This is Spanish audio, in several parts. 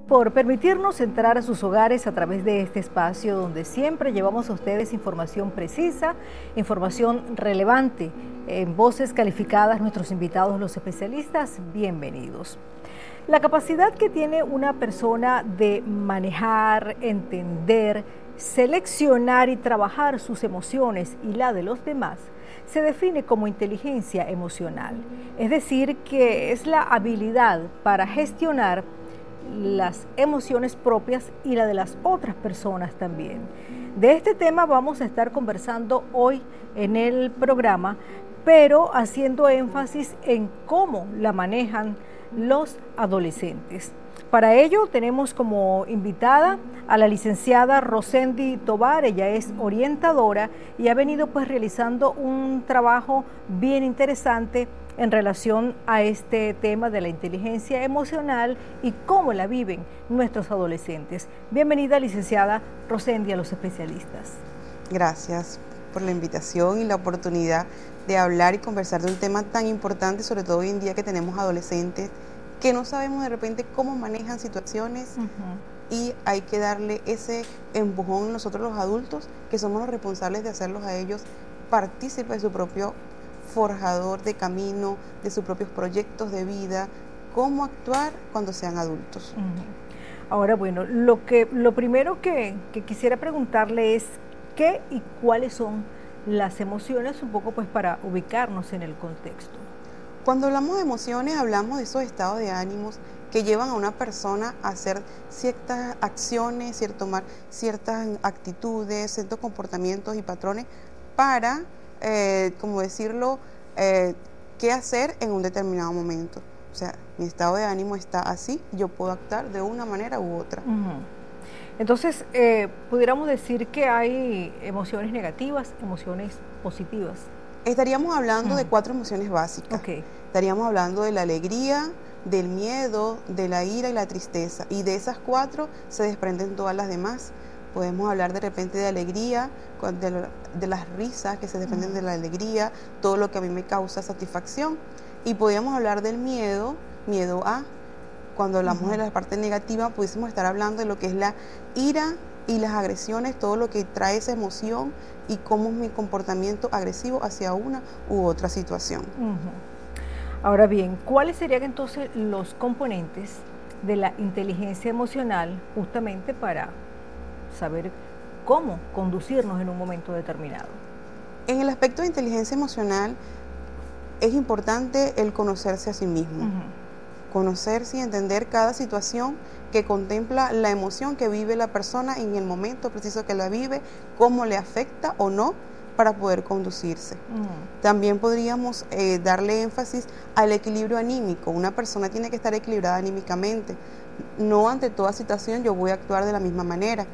por permitirnos entrar a sus hogares a través de este espacio donde siempre llevamos a ustedes información precisa, información relevante, en voces calificadas, nuestros invitados, los especialistas, bienvenidos. La capacidad que tiene una persona de manejar, entender, seleccionar y trabajar sus emociones y la de los demás se define como inteligencia emocional, es decir, que es la habilidad para gestionar las emociones propias y la de las otras personas también. De este tema vamos a estar conversando hoy en el programa, pero haciendo énfasis en cómo la manejan los adolescentes. Para ello tenemos como invitada a la licenciada Rosendi Tovar. Ella es orientadora y ha venido pues realizando un trabajo bien interesante en relación a este tema de la inteligencia emocional y cómo la viven nuestros adolescentes. Bienvenida, licenciada Rosendi, a los especialistas. Gracias por la invitación y la oportunidad de hablar y conversar de un tema tan importante, sobre todo hoy en día que tenemos adolescentes que no sabemos de repente cómo manejan situaciones y hay que darle ese empujón nosotros los adultos, que somos los responsables de hacerlos a ellos partícipes de su propio forjador de camino, de sus propios proyectos de vida, cómo actuar cuando sean adultos. Ahora, bueno, lo primero que quisiera preguntarle es qué y cuáles son las emociones, un poco pues para ubicarnos en el contexto. Cuando hablamos de emociones, hablamos de esos estados de ánimos que llevan a una persona a hacer ciertas acciones, tomar ciertas actitudes, ciertos comportamientos y patrones para, como decirlo, qué hacer en un determinado momento. O sea, mi estado de ánimo está así, yo puedo actuar de una manera u otra. Entonces, pudiéramos decir que hay emociones negativas, emociones positivas. Estaríamos hablando de 4 emociones básicas. Estaríamos hablando de la alegría, del miedo, de la ira y la tristeza. Y de esas 4 se desprenden todas las demás. Podemos hablar de repente de alegría, de las risas que se desprenden de la alegría, todo lo que a mí me causa satisfacción. Y podríamos hablar del miedo, miedo a, cuando hablamos de la parte negativa, pudiésemos estar hablando de lo que es la ira y las agresiones, todo lo que trae esa emoción y cómo es mi comportamiento agresivo hacia una u otra situación. Ahora bien, ¿cuáles serían entonces los componentes de la inteligencia emocional justamente para saber cómo conducirnos en un momento determinado? En el aspecto de inteligencia emocional es importante el conocerse a sí mismo, conocerse y entender cada situación que contempla la emoción que vive la persona en el momento preciso que la vive, cómo le afecta o no para poder conducirse. También podríamos darle énfasis al equilibrio anímico. Una persona tiene que estar equilibrada anímicamente. No ante toda situación yo voy a actuar de la misma manera.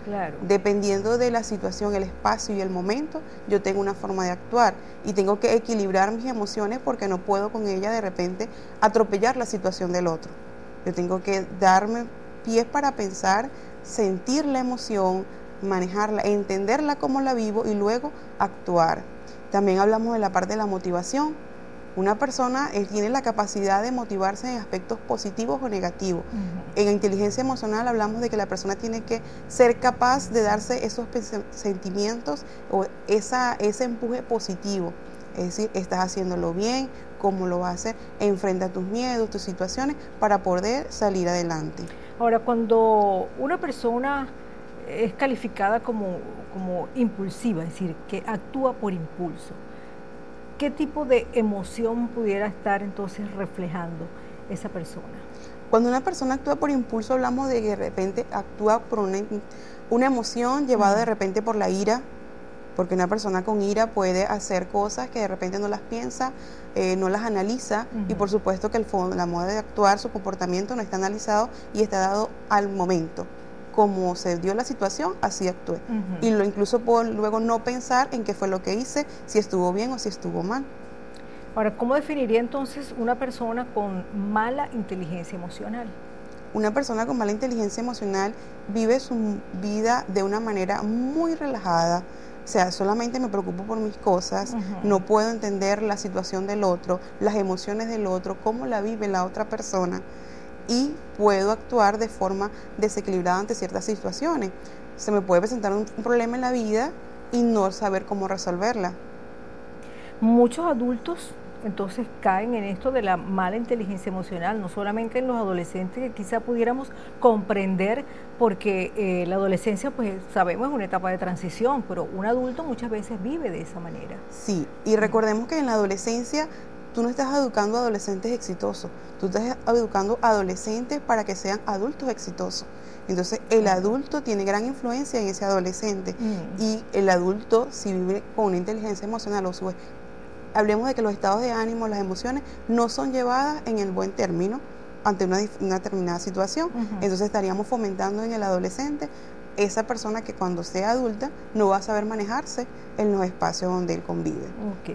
Dependiendo de la situación, el espacio y el momento, yo tengo una forma de actuar y tengo que equilibrar mis emociones porque no puedo con ella de repente atropellar la situación del otro. Yo tengo que darme pies para pensar, sentir la emoción, manejarla, entenderla cómo la vivo y luego actuar. También hablamos de la parte de la motivación. Una persona tiene la capacidad de motivarse en aspectos positivos o negativos. En la inteligencia emocional hablamos de que la persona tiene que ser capaz de darse esos sentimientos o ese empuje positivo. Es decir, estás haciéndolo bien, cómo lo vas a hacer, enfrenta tus miedos, tus situaciones para poder salir adelante. Ahora, cuando una persona es calificada como impulsiva, es decir, que actúa por impulso, ¿qué tipo de emoción pudiera estar entonces reflejando esa persona? Cuando una persona actúa por impulso, hablamos de que de repente actúa por una emoción llevada de repente por la ira, porque una persona con ira puede hacer cosas que de repente no las piensa, no las analiza, y por supuesto que la moda de actuar, su comportamiento no está analizado y está dado al momento. Como se dio la situación, así actué. Y incluso puedo luego no pensar en qué fue lo que hice, si estuvo bien o si estuvo mal. Ahora, ¿cómo definiría entonces una persona con mala inteligencia emocional? Una persona con mala inteligencia emocional vive su vida de una manera muy relajada. O sea, solamente me preocupo por mis cosas, no puedo entender la situación del otro, las emociones del otro, cómo la vive la otra persona. y puedo actuar de forma desequilibrada ante ciertas situaciones. Se me puede presentar un problema en la vida y no saber cómo resolverla. Muchos adultos entonces caen en esto de la mala inteligencia emocional, no solamente en los adolescentes, que quizá pudiéramos comprender, porque la adolescencia, pues sabemos, es una etapa de transición, pero un adulto muchas veces vive de esa manera. Sí, y recordemos que en la adolescencia tú no estás educando a adolescentes exitosos, tú estás educando a adolescentes para que sean adultos exitosos. Entonces el adulto tiene gran influencia en ese adolescente y el adulto, si vive con una inteligencia emocional o hablemos de que los estados de ánimo, las emociones no son llevadas en el buen término ante una determinada situación, entonces estaríamos fomentando en el adolescente esa persona que cuando sea adulta no va a saber manejarse en los espacios donde él convive.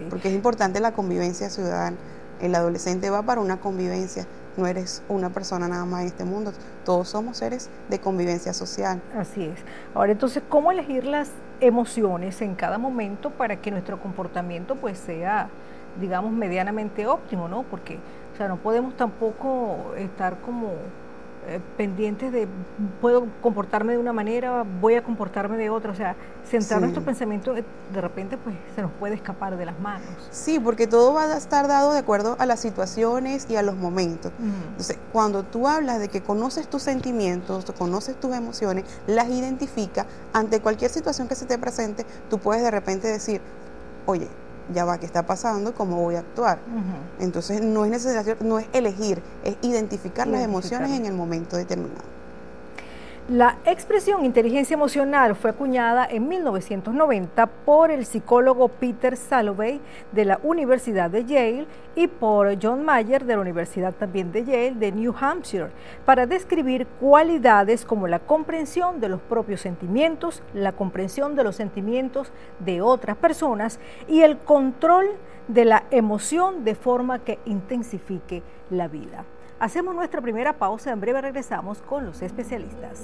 Porque es importante la convivencia ciudadana. El adolescente va para una convivencia, no eres una persona nada más en este mundo, todos somos seres de convivencia social. Así es. Ahora entonces, ¿cómo elegir las emociones en cada momento para que nuestro comportamiento pues sea, digamos, medianamente óptimo, ¿no? Porque, o sea, no podemos tampoco estar como pendientes de, puedo comportarme de una manera, voy a comportarme de otra, o sea, centrar nuestro pensamiento de repente pues se nos puede escapar de las manos. Sí, porque todo va a estar dado de acuerdo a las situaciones y a los momentos. Entonces, cuando tú hablas de que conoces tus sentimientos, conoces tus emociones, las identificas, ante cualquier situación que se te presente, tú puedes de repente decir, oye, ya va, ¿qué está pasando? ¿Cómo voy a actuar? Entonces no es necesario, no es elegir, es identificar las emociones en el momento determinado. La expresión inteligencia emocional fue acuñada en 1990 por el psicólogo Peter Salovey de la Universidad de Yale y por John Mayer de la Universidad también de Yale de New Hampshire para describir cualidades como la comprensión de los propios sentimientos, la comprensión de los sentimientos de otras personas y el control de la emoción de forma que intensifique la vida. Hacemos nuestra primera pausa, en breve regresamos con los especialistas.